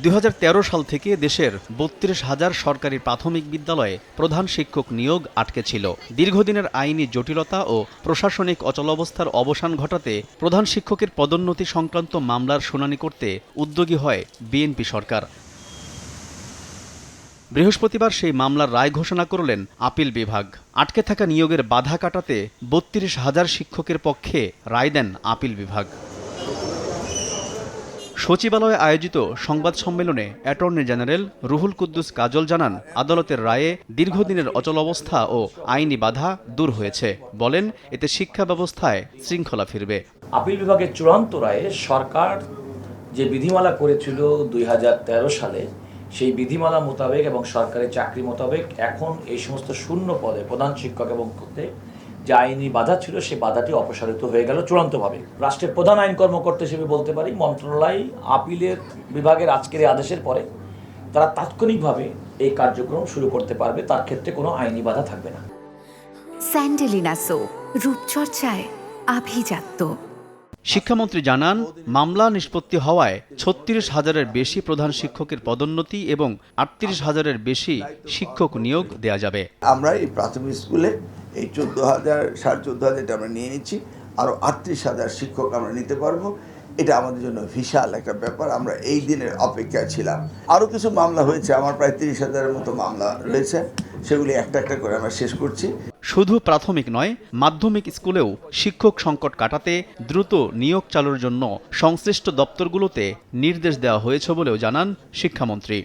2013 সাল থেকে দেশের 32,000 সরকারি প্রাথমিক বিদ্যালয়ে প্রধান শিক্ষক নিয়োগ আটকে ছিল। দীর্ঘদিনের আইনি জটিলতা ও প্রশাসনিক অচলাবস্থার অবসান ঘটাতে প্রধান শিক্ষকের পদোন্নতি সংক্রান্ত মামলার শুনানি করতে উদ্যোগী হয় বিএনপি সরকার। বৃহস্পতিবার সেই মামলার রায় ঘোষণা করলেন আপিল বিভাগ। আটকে থাকা নিয়োগের বাধা কাটাতে 32,000 শিক্ষকের পক্ষে রায় দেন আপিল বিভাগ। সচিবালয়ে আয়োজিত সংবাদ সম্মেলনে অ্যাটর্নি জেনারেল রুহুল কুদ্দুস কাজল জানান, আদালতের রায়ে দীর্ঘদিনের অচলাবস্থা ও আইনি বাধা দূর হয়েছে। বলেন, এতে শিক্ষা ব্যবস্থায় শৃঙ্খলা ফিরবে। আপিল বিভাগের চূড়ান্ত রায়ে সরকার যে বিধিমালা করেছিল 2013 সালে, সেই বিধিমালা মোতাবেক এবং সরকারি চাকরি মোতাবেক এখন এই সমস্ত শূন্য পদে প্রধান শিক্ষক এবং যে আইনি বাধা ছিল সেই বাধাটি অপসারিত হয়ে গেল চূড়ান্তভাবে। রাষ্ট্রের প্রধান আইন কর্মকর্তা হিসেবে বলতে পারি, মন্ত্রণালয় আপিলের বিভাগের আজকের আদেশের পরে তারা তাৎক্ষণিকভাবে এই কার্যক্রম শুরু করতে পারবে। তার ক্ষেত্রে কোনো আইনি বাধা থাকবে না। স্যান্ডেলিনা সো, রূপচর্চায় আভিজাত্য। শিক্ষামন্ত্রী জানান, মামলা নিষ্পত্তি হওয়ায় 36,000-এর বেশি প্রধান শিক্ষকের পদোন্নতি এবং 38,000-এর বেশি শিক্ষক নিয়োগ দেয়া যাবে। আমরা এই প্রাথমিক স্কুলে এই 14,000 14,500 আমরা নিয়ে নিচ্ছি, আরও 38,000 শিক্ষক আমরা নিতে পারবো। এটা আমাদের জন্য বিশাল একটা ব্যাপার। আমরা এই দিনের অপেক্ষায় ছিলাম। আরও কিছু মামলা হয়েছে, আমার প্রায় 30,000-এর মতো মামলা রয়েছে, সেগুলি একটা একটা করে আমরা শেষ করছি। শুধু প্রাথমিক নয়, মাধ্যমিক স্কুলেও শিক্ষক সংকট কাটাতে দ্রুত নিয়োগ চালুর জন্য সংশ্লিষ্ট দপ্তরগুলোতে নির্দেশ দেওয়া হয়েছে বলেও জানান শিক্ষামন্ত্রী।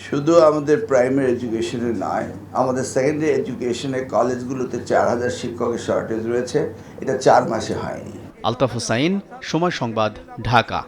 শুধু আমাদের প্রাইমারি এডুকেশনে নয়, আমাদের সেকেন্ডারি এডুকেশনে কলেজগুলোতে 4,000 শিক্ষকের শর্টেজ রয়েছে। এটা 4 মাসে হয়নি। আলতাফ হোসাইন, সময় সংবাদ, ঢাকা।